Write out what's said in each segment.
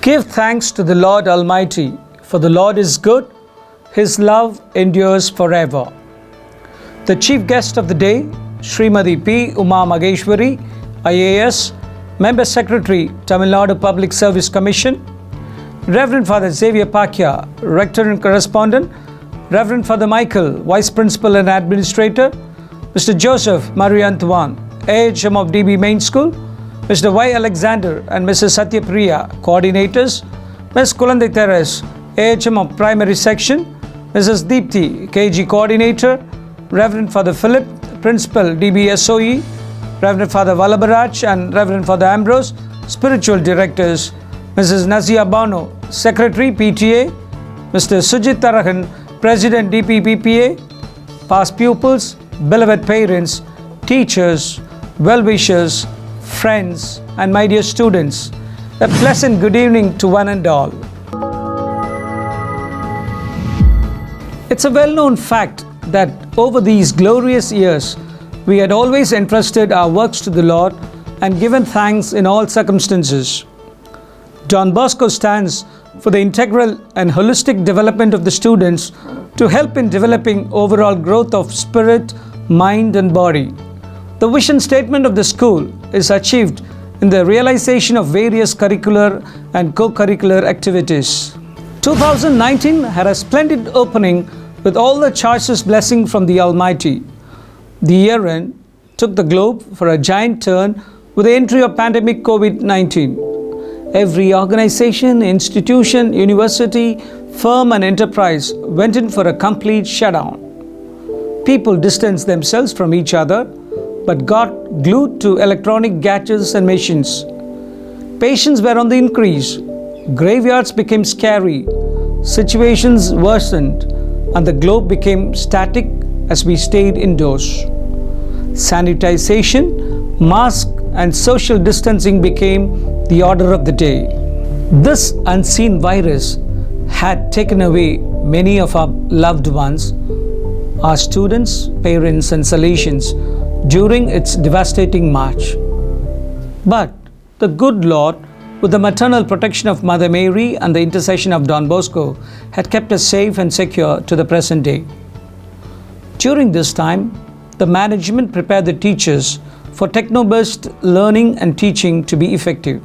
Give thanks to the Lord Almighty, for the Lord is good, His love endures forever. The chief guest of the day, Srimati P. Uma Mageshwari, IAS, Member Secretary, Tamil Nadu Public Service Commission, Reverend Father Xavier Pakya, Rector and Correspondent, Reverend Father Michael, Vice Principal and Administrator, Mr. Joseph Mariantuan, AHM of DB Main School, Mr. Y. Alexander and Mrs. Satyapriya, Coordinators, Ms. Kulande Teres, AHM of Primary Section, Mrs. Deepthi, KG Coordinator, Reverend Father Philip, Principal, DBSOE, Reverend Father Valabaraj and Reverend Father Ambrose, Spiritual Directors, Mrs. Nazia Bano, Secretary, PTA, Mr. Sujit Tarahan, President, DPPPA, past pupils, beloved parents, teachers, well-wishers, friends, and my dear students, a pleasant good evening to one and all. It's a well-known fact that over these glorious years, we had always entrusted our works to the Lord and given thanks in all circumstances. Don Bosco stands for the integral and holistic development of the students to help in developing overall growth of spirit, mind, and body. The vision statement of the school is achieved in the realization of various curricular and co-curricular activities. 2019 had a splendid opening with all the choicest blessing from the Almighty. The year end took the globe for a giant turn with the entry of pandemic COVID-19. Every organization, institution, university, firm and enterprise went in for a complete shutdown. People distanced themselves from each other but got glued to electronic gadgets and machines. Patients were on the increase. Graveyards became scary. Situations worsened and the globe became static as we stayed indoors. Sanitization, mask and social distancing became the order of the day. This unseen virus had taken away many of our loved ones, our students, parents and Salesians during its devastating march. But the good Lord, with the maternal protection of Mother Mary and the intercession of Don Bosco, had kept us safe and secure to the present day. During this time, the management prepared the teachers for techno-based learning and teaching to be effective.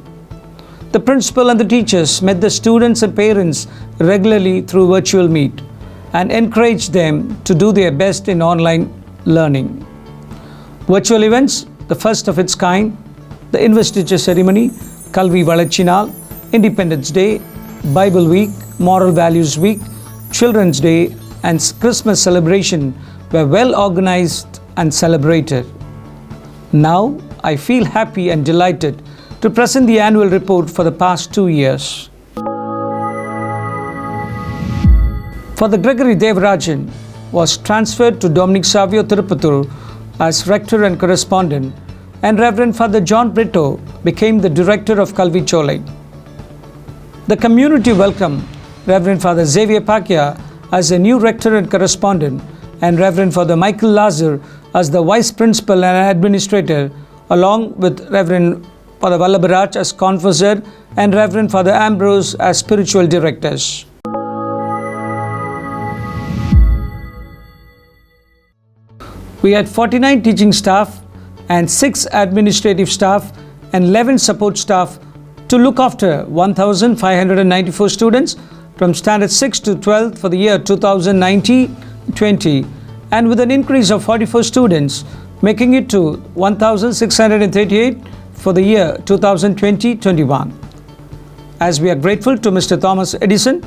The principal and the teachers met the students and parents regularly through virtual meet and encouraged them to do their best in online learning. Virtual events, the first of its kind, the investiture ceremony, KALVI VALARCHI NAAL, Independence Day, Bible Week, Moral Values Week, Children's Day and Christmas celebration were well organized and celebrated. Now, I feel happy and delighted to present the annual report for the past 2 years. Father Gregory Devarajan was transferred to DOMINIC SAVIO Tirupattur as Rector and Correspondent, and Reverend Father John Brito became the Director of KALVI Cholai. The community welcomed Reverend Father Xavier Pakya as the new Rector and Correspondent, and Reverend Father Michael Lazar as the Vice Principal and Administrator, along with Reverend Father Valabaraj as Confessor and Reverend Father Ambrose as Spiritual Directors. We had 49 teaching staff and 6 administrative staff and 11 support staff to look after 1,594 students from Standard 6 to 12 for the year 2019-20, and with an increase of 44 students, making it to 1,638 for the year 2020-21. As we are grateful to Mr. Thomas Edison,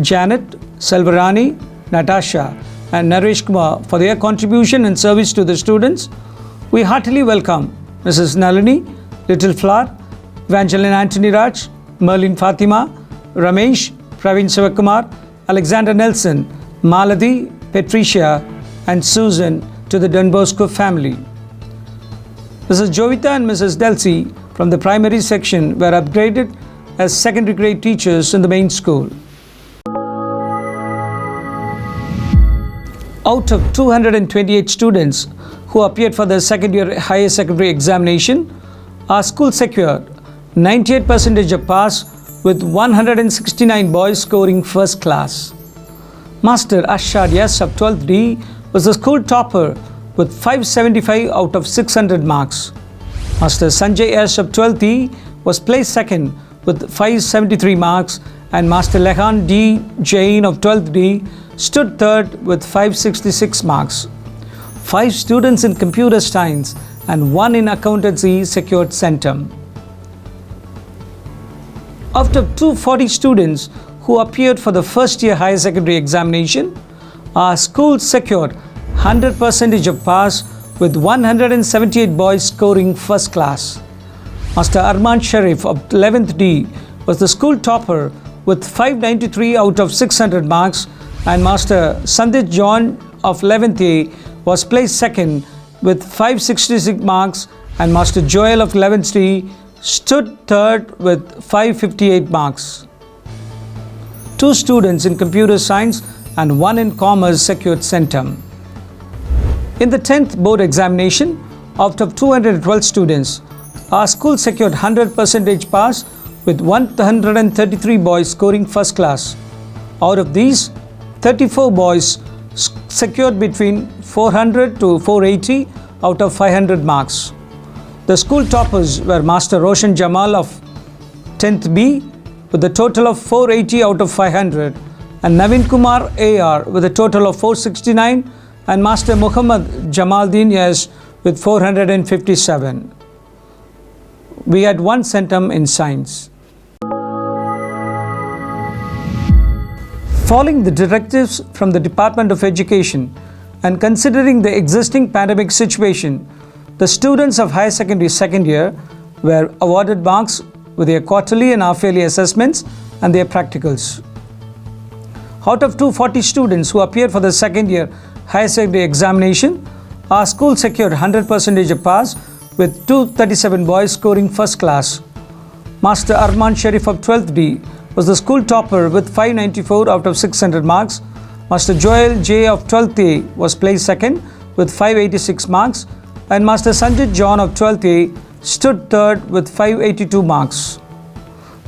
Janet, Selvarani, Natasha and Naresh Kumar for their contribution and service to the students, we heartily welcome Mrs. Nalini, Little Flower, Evangeline Anthony Raj, Merlin Fatima, Ramesh, Praveen Sivakumar, Alexander Nelson, Maladi, Patricia and Susan to the Don Bosco family. Mrs. Jovita and Mrs. Delcy from the primary section were upgraded as secondary grade teachers in the main school. Out of 228 students who appeared for the second year higher secondary examination, our school secured 98% of pass with 169 boys scoring first class. Master Ashad S of 12th D was the school topper with 575 out of 600 marks. Master Sanjay S of 12th D was placed second with 573 marks, and Master Lehan D. Jain of 12th D stood third with 566 marks. 5 students in computer science and 1 in accountancy secured centum. Out of 240 students who appeared for the first year higher secondary examination, our school secured 100% of pass with 178 boys scoring first class. Master Arman Sharif of 11th D was the school topper with 593 out of 600 marks, and Master Sandit John of 11th A was placed second with 566 marks, and Master Joel of 11th D stood third with 558 marks. 2 students in computer science and 1 in commerce secured centum. In the 10th board examination, out of 212 students, our school secured 100% pass with 133 boys scoring first class. Out of these, 34 boys secured between 400 to 480 out of 500 marks. The school toppers were Master Roshan Jamal of 10th B with a total of 480 out of 500, and Naveen Kumar AR with a total of 469, and Master Muhammad Jamaldeen S with 457. We had 1 centum in science. Following the directives from the Department of Education and considering the existing pandemic situation, the students of higher secondary second year were awarded marks with their quarterly and half-yearly assessments and their practicals. Out of 240 students who appeared for the second year higher secondary examination, our school secured 100% of pass with 237 boys scoring first class. Master Arman Sharif of 12th D was the school topper with 594 out of 600 marks. Master Joel J of 12th A was placed second with 586 marks, and Master Sanjit John of 12th A stood third with 582 marks.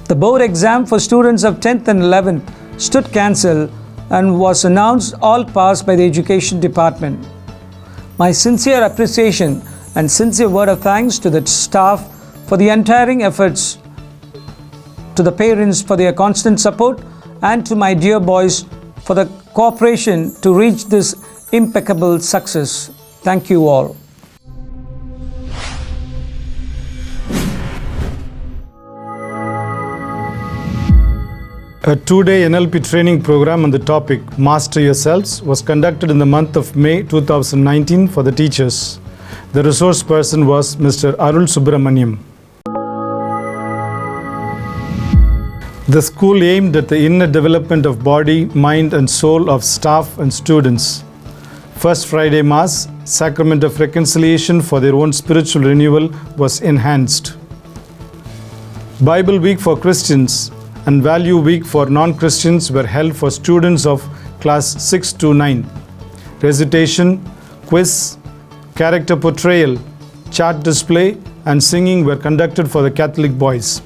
The board exam for students of 10th and 11th stood cancelled and was announced all passed by the Education Department. My sincere appreciation and sincere word of thanks to the staff for the untiring efforts, to the parents for their constant support, and to my dear boys for the cooperation to reach this impeccable success. Thank you all. A 2-day NLP training program on the topic Master Yourselves was conducted in the month of May 2019 for the teachers. The resource person was Mr. Arul Subramaniam. The school aimed at the inner development of body, mind and soul of staff and students. First Friday Mass, Sacrament of Reconciliation for their own spiritual renewal was enhanced. Bible Week for Christians and Value Week for non-Christians were held for students of class 6 to 9. Recitation, quiz, character portrayal, chart display and singing were conducted for the Catholic boys.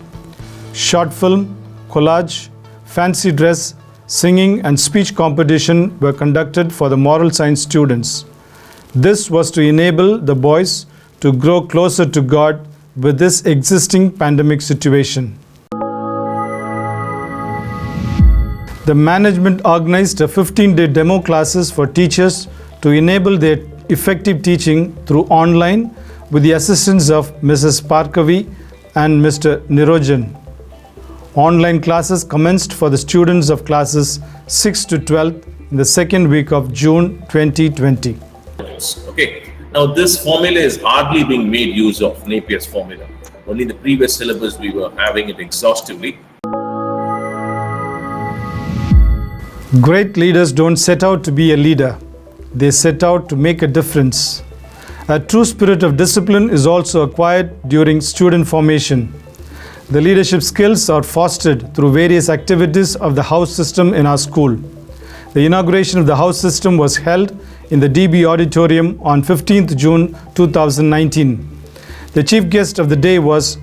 Short film, collage, fancy dress, singing and speech competition were conducted for the moral science students. This was to enable the boys to grow closer to God with this existing pandemic situation. The management organized a 15-day demo classes for teachers to enable their effective teaching through online with the assistance of Mrs. Parkavi and Mr. Nirojan. Online classes commenced for the students of classes 6 to 12 in the second week of June 2020. Okay, now this formula is hardly being made use of, Napier's formula. Only the previous syllabus we were having it exhaustively. Great leaders don't set out to be a leader. They set out to make a difference. A true spirit of discipline is also acquired during student formation. The leadership skills are fostered through various activities of the house system in our school. The inauguration of the house system was held in the DB auditorium on 15th June 2019. The chief guest of the day was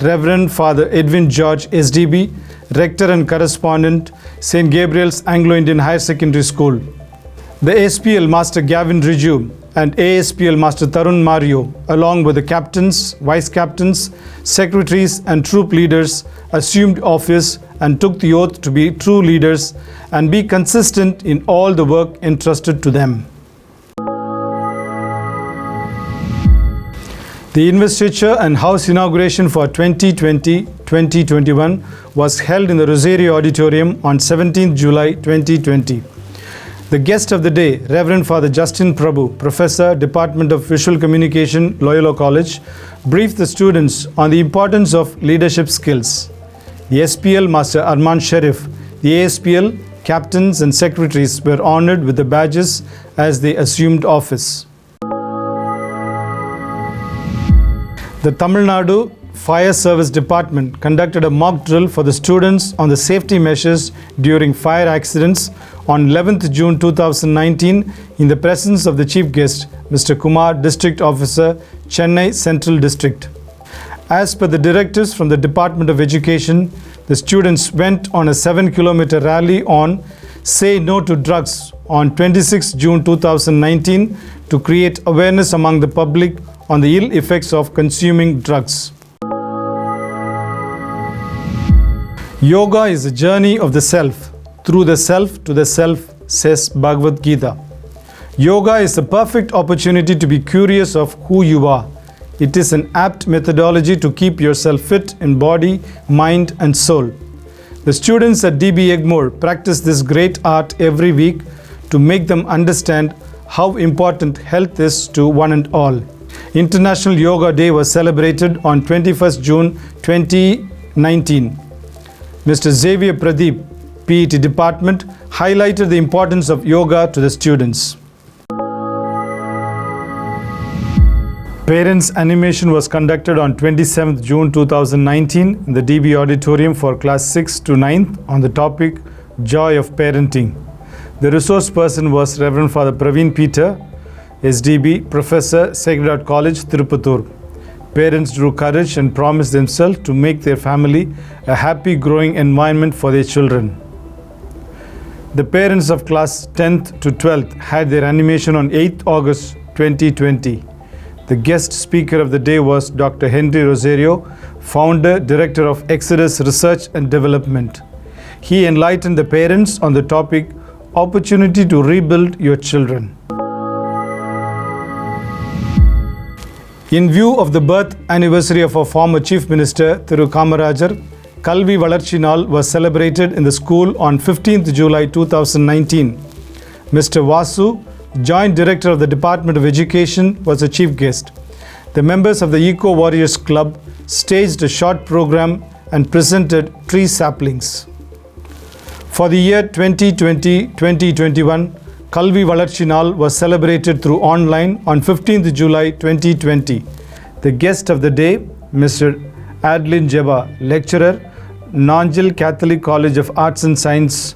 Reverend Father Edwin George Sdb, Rector and Correspondent, St. Gabriel's Anglo-Indian Higher Secondary School. The SPL Master Gavin Riju and ASPL Master Tarun Mario, along with the captains, vice captains, secretaries and troop leaders, assumed office and took the oath to be true leaders and be consistent in all the work entrusted to them. The investiture and house inauguration for 2020-2021 was held in the Rosario Auditorium on 17th July 2020. The guest of the day, Reverend Father Justin Prabhu, Professor, Department of Visual Communication, Loyola College, briefed the students on the importance of leadership skills. The SPL Master Arman Sharif, the ASPL captains and secretaries were honored with the badges as they assumed office. The Tamil Nadu Fire Service Department conducted a mock drill for the students on the safety measures during fire accidents on 11th June 2019 in the presence of the chief guest, Mr. Kumar, District Officer, Chennai Central District. As per the directives from the Department of Education, the students went on a 7-kilometer rally on Say No to Drugs on 26 June 2019 to create awareness among the public on the ill effects of consuming drugs. Yoga is a journey of the self, through the self to the self, says Bhagavad Gita. Yoga is a perfect opportunity to be curious of who you are. It is an apt methodology to keep yourself fit in body, mind and soul. The students at DB Egmore practice this great art every week to make them understand how important health is to one and all. International Yoga Day was celebrated on 21st June 2019. Mr. Xavier Pradeep, PET Department, highlighted the importance of yoga to the students. Parents animation was conducted on 27th June 2019 in the DB Auditorium for class 6 to 9th on the topic Joy of Parenting. The resource person was Reverend Father Praveen Peter, SDB, Professor, Sacred Heart College, Tirupattur. Parents drew courage and promised themselves to make their family a happy, growing environment for their children. The parents of class 10th to 12th had their animation on 8th August 2020. The guest speaker of the day was Dr. Henry Rosario, founder, director of Exodus Research and Development. He enlightened the parents on the topic, Opportunity to Rebuild Your Children. In view of the birth anniversary of our former Chief Minister, Thiru Kamarajar, KALVI VALARCHI NAAL was celebrated in the school on 15th July 2019. Mr. Vasu, Joint Director of the Department of Education, was the chief guest. The members of the Eco Warriors Club staged a short program and presented tree saplings. For the year 2020-2021, KALVI VALARCHI NAAL was celebrated through online on 15th July 2020. The guest of the day, Mr. Adeline Jeba, lecturer, Nanjil Catholic College of Arts and Science,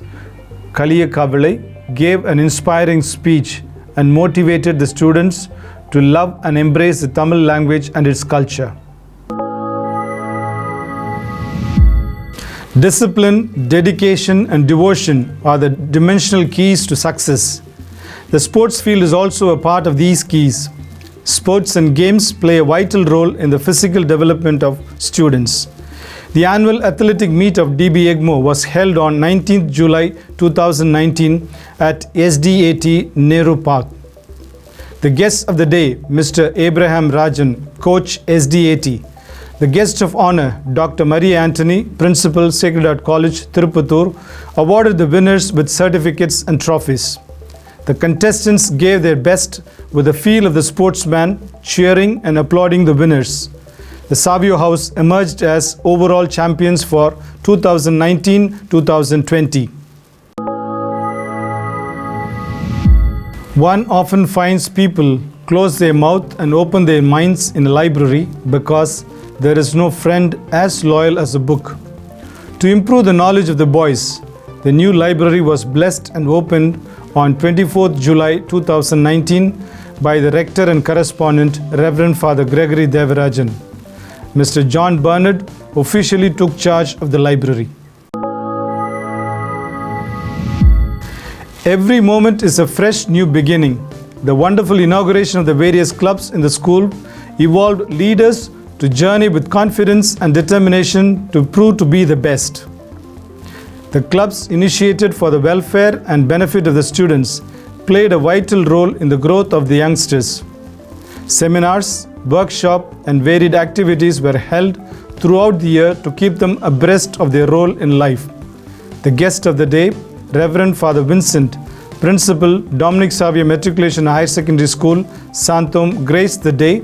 Kaliyakavilai, gave an inspiring speech and motivated the students to love and embrace the Tamil language and its culture. Discipline, dedication and devotion are the dimensional keys to success. The sports field is also a part of these keys. Sports and games play a vital role in the physical development of students. The annual athletic meet of DB Egmore was held on 19th July 2019 at SDAT Nehru Park. The guest of the day, Mr. Abraham Rajan, Coach SDAT. The guest of honor, Dr. Maria Anthony, Principal, Sacred Heart College, Tirupattur, awarded the winners with certificates and trophies. The contestants gave their best with the feel of the sportsman, cheering and applauding the winners. The SAVIO House emerged as overall champions for 2019-2020. One often finds people close their mouth and open their minds in a library because there is no friend as loyal as a book. To improve the knowledge of the boys, the new library was blessed and opened on 24th July 2019 by the rector and correspondent, Reverend Father Gregory Devarajan. Mr. John Bernard officially took charge of the library. Every moment is a fresh new beginning. The wonderful inauguration of the various clubs in the school evolved leaders to journey with confidence and determination to prove to be the best. The clubs initiated for the welfare and benefit of the students played a vital role in the growth of the youngsters. Seminars, workshops, and varied activities were held throughout the year to keep them abreast of their role in life. The guest of the day, Reverend Father Vincent, Principal, DOMINIC SAVIO Matriculation Higher Secondary School, Santhom, graced the day,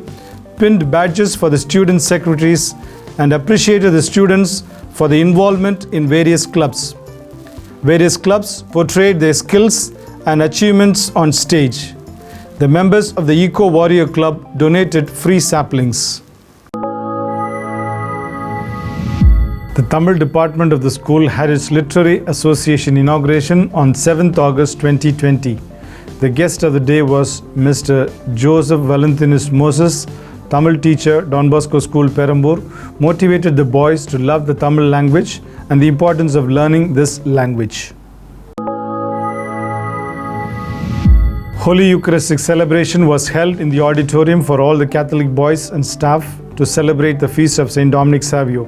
pinned badges for the student secretaries, and appreciated the students for the involvement in various clubs. Various clubs portrayed their skills and achievements on stage. The members of the Eco Warrior Club donated free saplings. The Tamil department of the school had its Literary Association inauguration on 7th August 2020. The guest of the day was Mr. Joseph Valentinus Moses, Tamil teacher, Don Bosco School, Perambur, motivated the boys to love the Tamil language and the importance of learning this language. Holy Eucharistic celebration was held in the auditorium for all the Catholic boys and staff to celebrate the feast of St. Dominic Savio.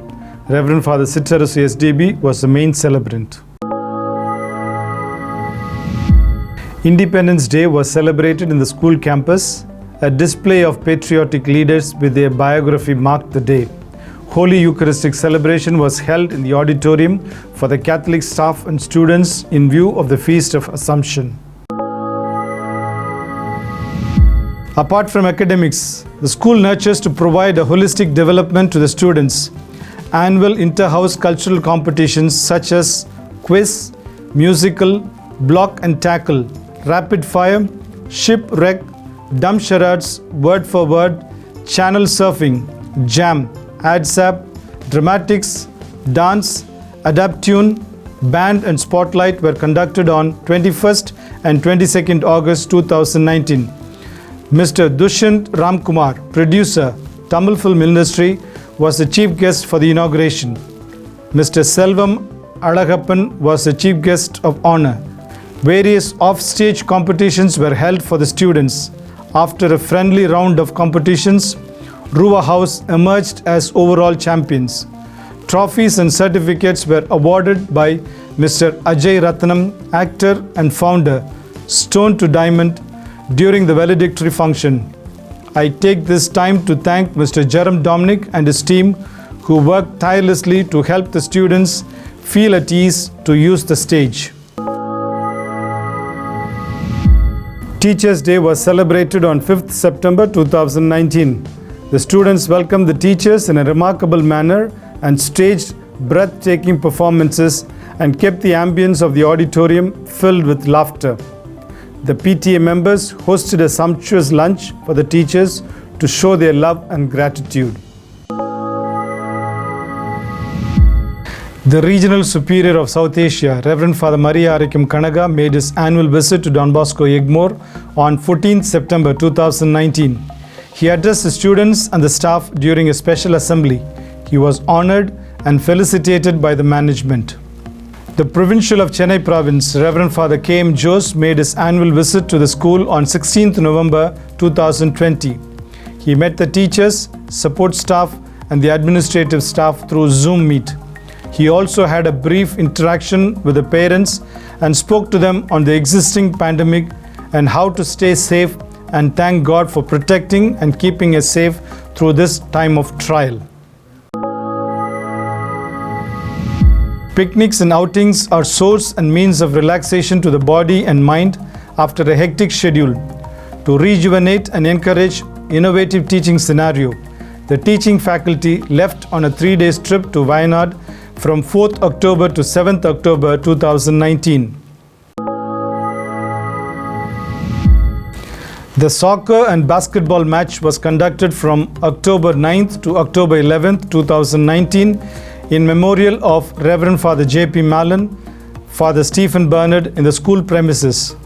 Reverend Father Sitarasu Sdb was the main celebrant. Independence Day was celebrated in the school campus. A display of patriotic leaders with their biography marked the day. Holy Eucharistic celebration was held in the auditorium for the Catholic staff and students in view of the Feast of Assumption. Apart from academics, the school nurtures to provide a holistic development to the students. Annual inter-house cultural competitions such as quiz, musical, block and tackle, rapid fire, shipwreck, dumb charades, word for word, channel surfing, jam, ADSAP, dramatics, dance, adaptune, band and spotlight were conducted on 21st and 22nd August 2019. Mr. Dushyant Ramkumar, producer, Tamil Film Industry, was the chief guest for the inauguration. Mr. Selvam Alagappan was the chief guest of honor. Various off-stage competitions were held for the students. After a friendly round of competitions, Ruva House emerged as overall champions. Trophies and certificates were awarded by Mr. Ajay Ratnam, actor and founder, Stone to Diamond, during the valedictory function. I take this time to thank Mr. Gerald Dominic and his team who worked tirelessly to help the students feel at ease to use the stage. Teachers' Day was celebrated on 5th September 2019. The students welcomed the teachers in a remarkable manner and staged breathtaking performances and kept the ambience of the auditorium filled with laughter. The PTA members hosted a sumptuous lunch for the teachers to show their love and gratitude. The Regional Superior of South Asia, Reverend Father Maria Arikim Kanaga, made his annual visit to Don Bosco Egmore on 14th September 2019. He addressed the students and the staff during a special assembly. He was honored and felicitated by the management. The Provincial of Chennai Province, Reverend Father K.M. Jose, made his annual visit to the school on 16th November 2020. He met the teachers, support staff and the administrative staff through Zoom Meet. He also had a brief interaction with the parents and spoke to them on the existing pandemic and how to stay safe and thank God for protecting and keeping us safe through this time of trial. Picnics and outings are source and means of relaxation to the body and mind after a hectic schedule. To rejuvenate and encourage innovative teaching scenario, the teaching faculty left on a 3-day trip to Wayanad from 4th October to 7th October 2019. The soccer and basketball match was conducted from October 9th to October 11th, 2019 in memorial of Reverend Father J.P. Malan, Father Stephen Bernard in the school premises.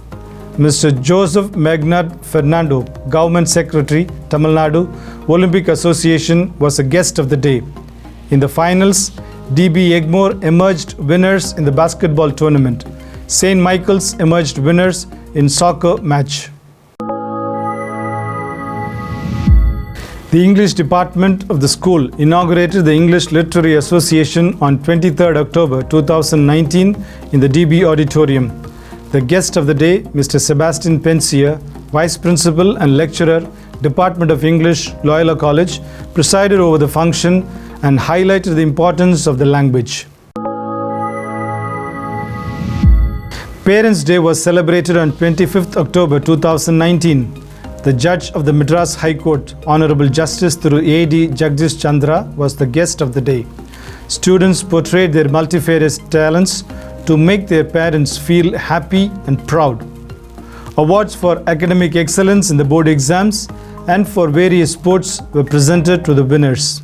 Mr. Joseph Magnat Fernando, Government Secretary, Tamil Nadu Olympic Association, was a guest of the day. In the finals, D.B. Egmore emerged winners in the basketball tournament. St. Michael's emerged winners in soccer match. The English department of the school inaugurated the English Literary Association on 23rd October 2019 in the DB auditorium. The guest of the day, Mr. Sebastian Pensier, Vice Principal and Lecturer, Department of English, Loyola College, presided over the function and highlighted the importance of the language. Parents' Day was celebrated on 25th October 2019. The judge of the Madras High Court, Honorable Justice through A.D. Jagdish Chandra, was the guest of the day. Students portrayed their multifarious talents to make their parents feel happy and proud. Awards for academic excellence in the board exams and for various sports were presented to the winners.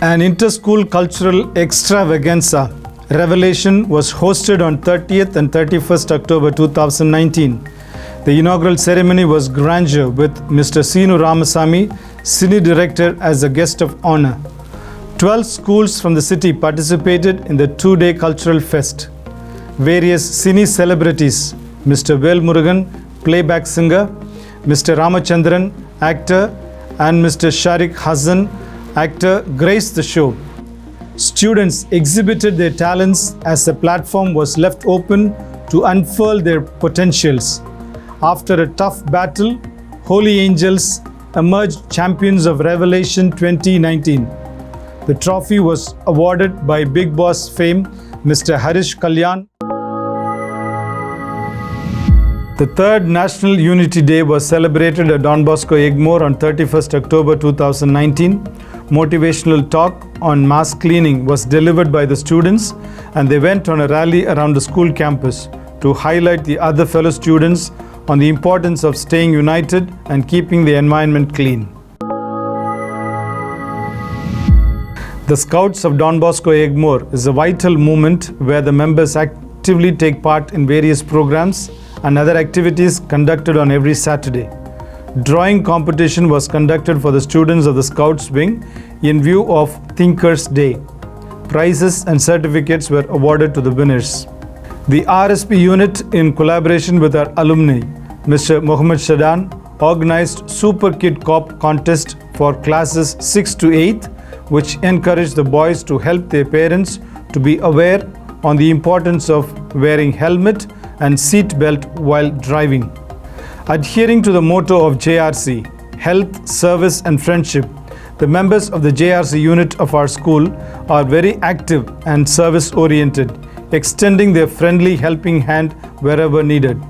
An inter-school cultural extravaganza, Revelation, was hosted on 30th and 31st October 2019. The inaugural ceremony was grandeur with Mr. Seenu Ramasamy, Cine Director, as a guest of honor. 12 schools from the city participated in the two-day cultural fest. Various cine celebrities, Mr. Vel Murugan, playback singer, Mr. Ramachandran, actor, and Mr. Sharik Hassan, actor, graced the show. Students exhibited their talents as the platform was left open to unfurl their potentials. After a tough battle, Holy Angels emerged champions of Revelation 2019. The trophy was awarded by Big Boss fame, Mr. Harish Kalyan. The third National Unity Day was celebrated at Don Bosco Egmore on 31st October 2019. Motivational talk on mass cleaning was delivered by the students, and they went on a rally around the school campus to highlight the other fellow students on the importance of staying united and keeping the environment clean. The Scouts of Don Bosco Egmore is a vital movement where the members actively take part in various programs and other activities conducted on every Saturday. Drawing competition was conducted for the students of the Scouts wing in view of Thinkers Day. Prizes and certificates were awarded to the winners. The RSP unit, in collaboration with our alumni, Mr. Mohammed Shadan, organized Super Kid Cop contest for classes 6 to 8, which encouraged the boys to help their parents to be aware on the importance of wearing helmet and seat belt while driving. Adhering to the motto of JRC, Health, Service and Friendship, the members of the JRC unit of our school are very active and service-oriented, extending their friendly helping hand wherever needed.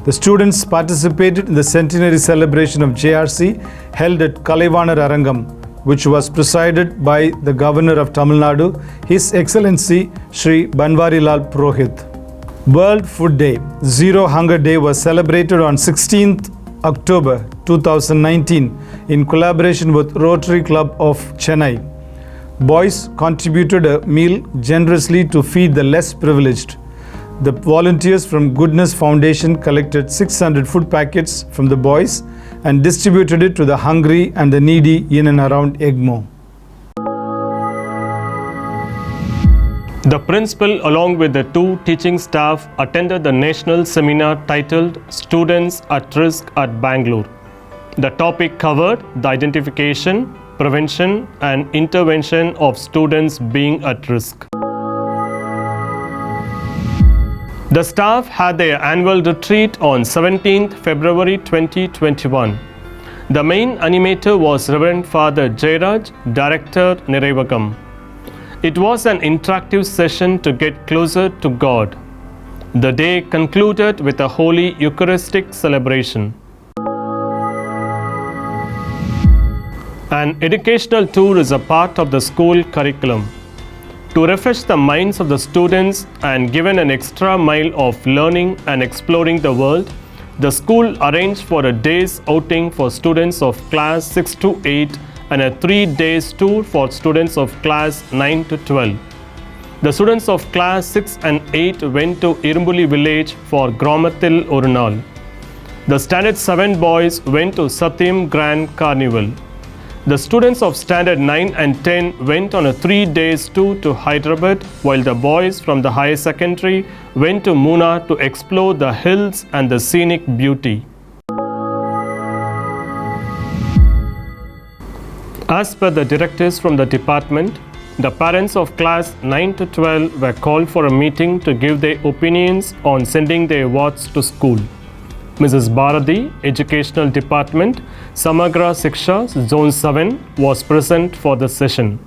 The students participated in the centenary celebration of JRC held at Kalaivanar Arangam, which was presided by the Governor of Tamil Nadu, His Excellency Shri Banwarilal Purohit. World Food Day, Zero Hunger Day, was celebrated on 16th October 2019 in collaboration with Rotary Club of Chennai. Boys contributed a meal generously to feed the less privileged. The volunteers from Goodness Foundation collected 600 food packets from the boys and distributed it to the hungry and the needy in and around Egmore. The principal, along with the two teaching staff, attended the national seminar titled Students at Risk at Bangalore. The topic covered the identification, prevention and intervention of students being at risk. The staff had their annual retreat on 17th February 2021. The main animator was Reverend Father Jairaj, Director, Niraivagam. It was an interactive session to get closer to God. The day concluded with a Holy Eucharistic celebration. An educational tour is a part of the school curriculum. To refresh the minds of the students and given an extra mile of learning and exploring the world, the school arranged for a day's outing for students of class 6 to 8 and a 3-day tour for students of class 9 to 12. The students of class 6 and 8 went to Irumbuli village for Gramathil Orunal. The standard 7 boys went to Satyam Grand Carnival. The students of Standard 9 and 10 went on a 3-day tour to Hyderabad, while the boys from the higher secondary went to Munnar to explore the hills and the scenic beauty. As per the directives from the department, the parents of class 9 to 12 were called for a meeting to give their opinions on sending their wards to school. Mrs. Bharati, Educational Department, Samagra Shiksha, Zone 7, was present for the session.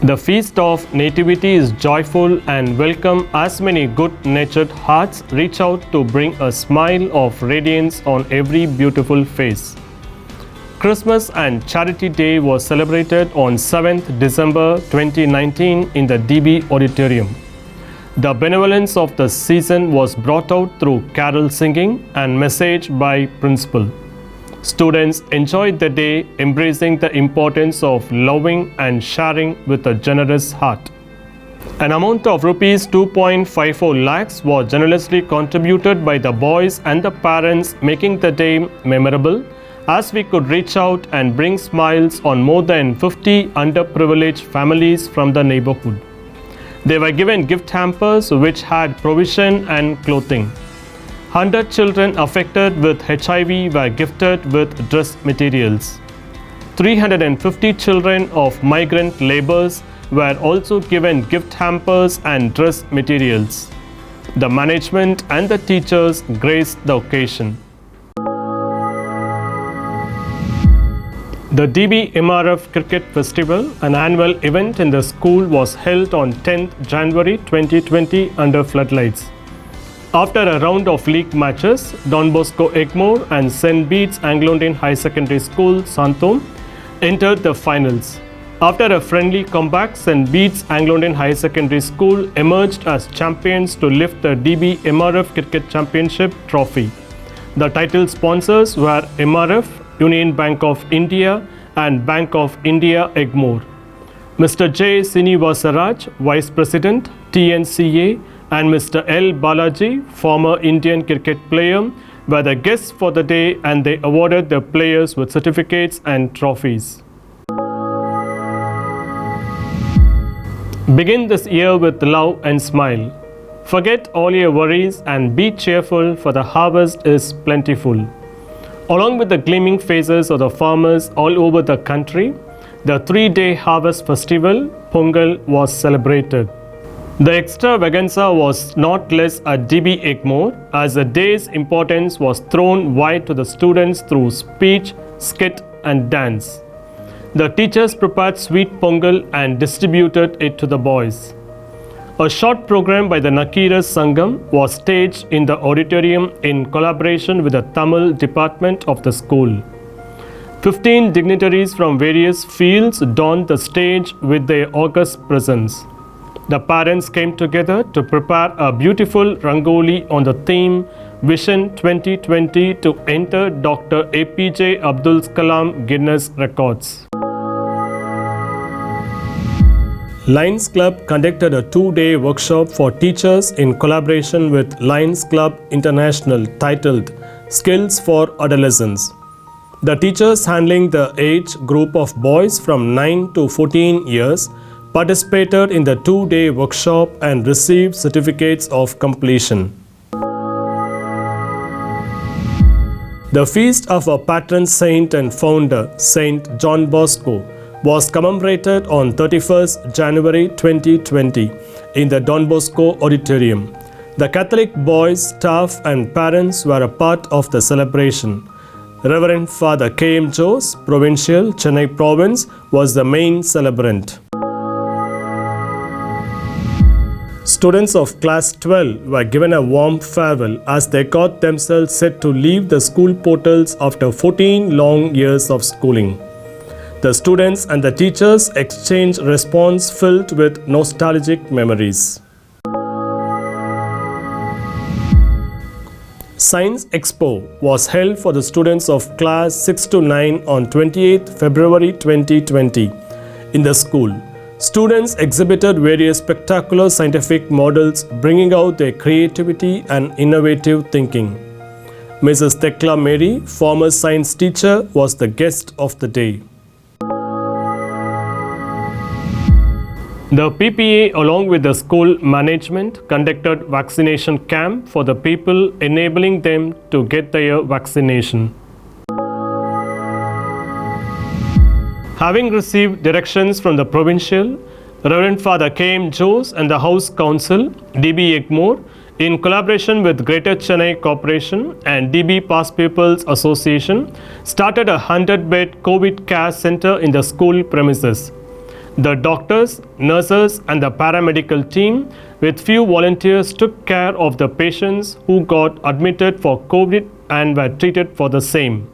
The feast of Nativity is joyful and welcome as many good-natured hearts reach out to bring a smile of radiance on every beautiful face. Christmas and Charity Day was celebrated on 7th December 2019 in the DB Auditorium. The benevolence of the season was brought out through carol singing and message by principal. Students enjoyed the day, embracing the importance of loving and sharing with a generous heart. An amount of rupees 2.54 lakhs was generously contributed by the boys and the parents, making the day memorable, as we could reach out and bring smiles on more than 50 underprivileged families from the neighborhood. They were given gift hampers which had provision and clothing. 100 children affected with HIV were gifted with dress materials. 350 children of migrant laborers were also given gift hampers and dress materials. The management and the teachers graced the occasion. The DB MRF Cricket Festival, an annual event in the school, was held on 10th January 2020 under floodlights. After a round of league matches, Don Bosco Egmore and St. Bede's Anglo-Indian High Secondary School, Santom, entered the finals. After a friendly comeback, St. Bede's Anglo-Indian High Secondary School emerged as champions to lift the DB MRF Cricket Championship trophy. The title sponsors were MRF, Union Bank of India and Bank of India Egmore. Mr. J. Srinivasaraj, Vice President, TNCA, and Mr. L. Balaji, former Indian cricket player, were the guests for the day, and they awarded the players with certificates and trophies. Begin this year with love and smile. Forget all your worries and be cheerful, for the harvest is plentiful. Along with the gleaming faces of the farmers all over the country, the 3-day harvest festival, Pongal, was celebrated. The extravaganza was not less at DB Egmore, as the day's importance was thrown wide to the students through speech, skit, and dance. The teachers prepared sweet Pongal and distributed it to the boys. A short program by the Nakiras Sangam was staged in the auditorium in collaboration with the Tamil department of the school. 15 dignitaries from various fields donned the stage with their august presence. The parents came together to prepare a beautiful rangoli on the theme Vision 2020 to enter Dr. APJ Abdul Kalam Guinness Records. Lions Club conducted a 2-day workshop for teachers in collaboration with Lions Club International titled Skills for Adolescents. The teachers handling the age group of boys from 9 to 14 years participated in the 2-day workshop and received certificates of completion. The feast of our patron saint and founder, Saint John Bosco, was commemorated on 31st January 2020 in the Don Bosco Auditorium. The Catholic boys, staff and parents were a part of the celebration. Reverend Father K.M. Jose, Provincial, Chennai Province, was the main celebrant. Students of class 12 were given a warm farewell as they got themselves set to leave the school portals after 14 long years of schooling. The students and the teachers exchanged response filled with nostalgic memories. Science Expo was held for the students of class 6 to 9 on 28th February 2020 in the school. Students exhibited various spectacular scientific models, bringing out their creativity and innovative thinking. Mrs. Thekla Mary, former science teacher, was the guest of the day. The PPA, along with the school management, conducted vaccination camp for the people, enabling them to get their vaccination. Having received directions from the provincial, Reverend Father K.M. Jose and the House Council, DB Egmore, in collaboration with Greater Chennai Corporation and DB Past Pupils Association, started a 100-bed COVID care center in the school premises. The doctors, nurses and the paramedical team with few volunteers took care of the patients who got admitted for COVID and were treated for the same.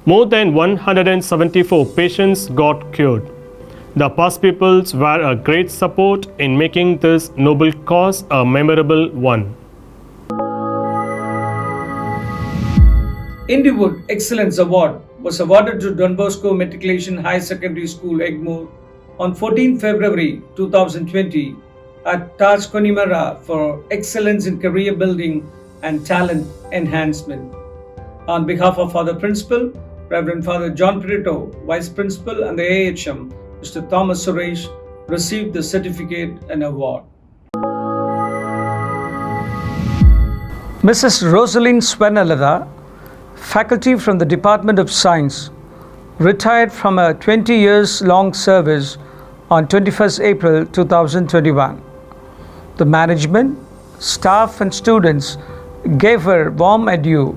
More than 174 patients got cured. The past pupils were a great support in making this noble cause a memorable one. Indywood Excellence Award was awarded to Don Bosco Matriculation High Secondary School, Egmore, on 14 February 2020 at Taj Connemara for excellence in career building and talent enhancement. On behalf of Father Principal, Reverend Father John Perito, Vice Principal, and the AHM, Mr. Thomas Suresh, received the certificate and award. Mrs. Rosalind Swarnalatha, faculty from the Department of Science, retired from a 20 years long service on 21st April 2021. The management, staff and students gave her warm adieu,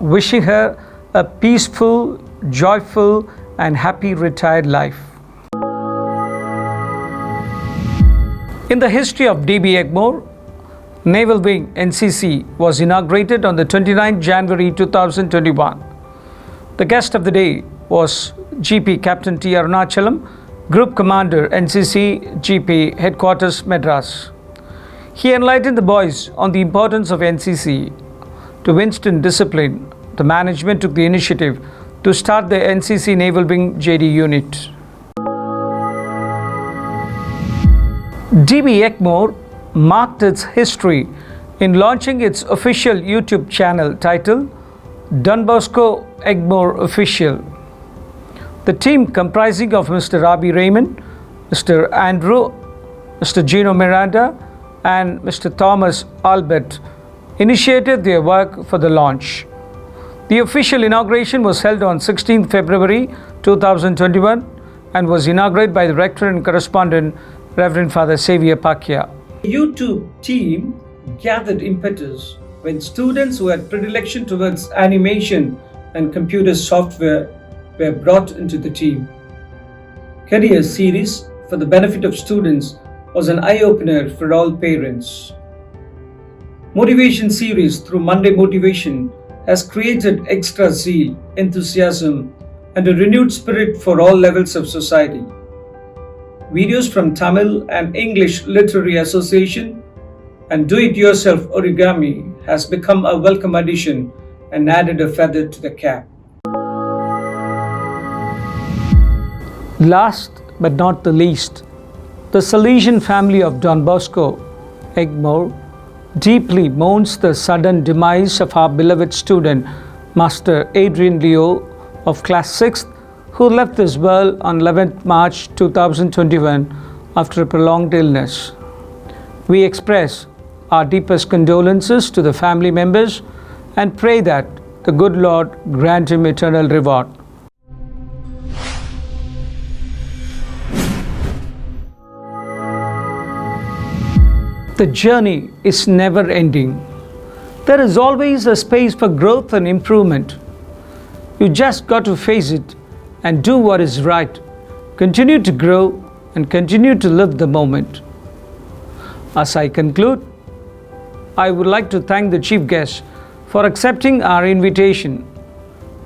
wishing her a peaceful, joyful and happy retired life. In the history of DB Egmore, Naval Wing NCC was inaugurated on the 29th January 2021. The guest of the day was GP Captain T. Arunachalam, Group Commander NCC GP Headquarters Madras. He enlightened the boys on the importance of NCC. To instill discipline, the management took the initiative to start the NCC Naval Wing JD unit. DB Egmore marked its history in launching its official YouTube channel titled Don Bosco Egmore Official. The team comprising of Mr. Rabi Raymond, Mr. Andrew, Mr. Gino Miranda and Mr. Thomas Albert initiated their work for the launch. The official inauguration was held on 16th February 2021 and was inaugurated by the Rector and Correspondent Reverend Father SAVIO Pakya. The YouTube team gathered impetus when students who had predilection towards animation and computer software were brought into the team. Career series for the benefit of students was an eye-opener for all parents. Motivation series through Monday Motivation has created extra zeal, enthusiasm and a renewed spirit for all levels of society. Videos from Tamil and English Literary Association and Do-It-Yourself Origami has become a welcome addition and added a feather to the cap. Last but not the least, the Salesian family of Don Bosco Egmore deeply mourns the sudden demise of our beloved student, Master Adrian Leo of Class 6th, who left this world on 11th March 2021 after a prolonged illness. We express our deepest condolences to the family members and pray that the good Lord grant him eternal reward. The journey is never ending. There is always a space for growth and improvement. You just got to face it and do what is right. Continue to grow and continue to live the moment. As I conclude, I would like to thank the chief guest for accepting our invitation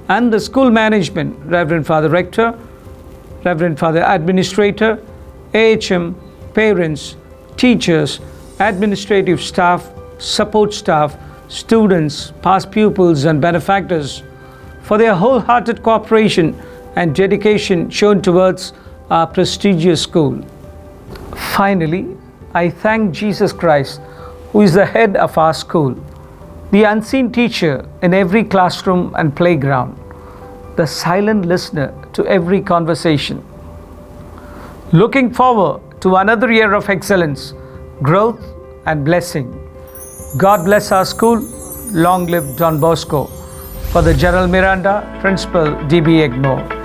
and the school management, Reverend Father Rector, Reverend Father Administrator, AHM, parents, teachers, administrative staff, support staff, students, past pupils and benefactors for their wholehearted cooperation and dedication shown towards our prestigious school. Finally, I thank Jesus Christ, who is the head of our school, the unseen teacher in every classroom and playground, the silent listener to every conversation. Looking forward to another year of excellence, growth, and blessing. God bless our school. Long live Don Bosco. For the Gerald Miranda, Principal DB Egmore.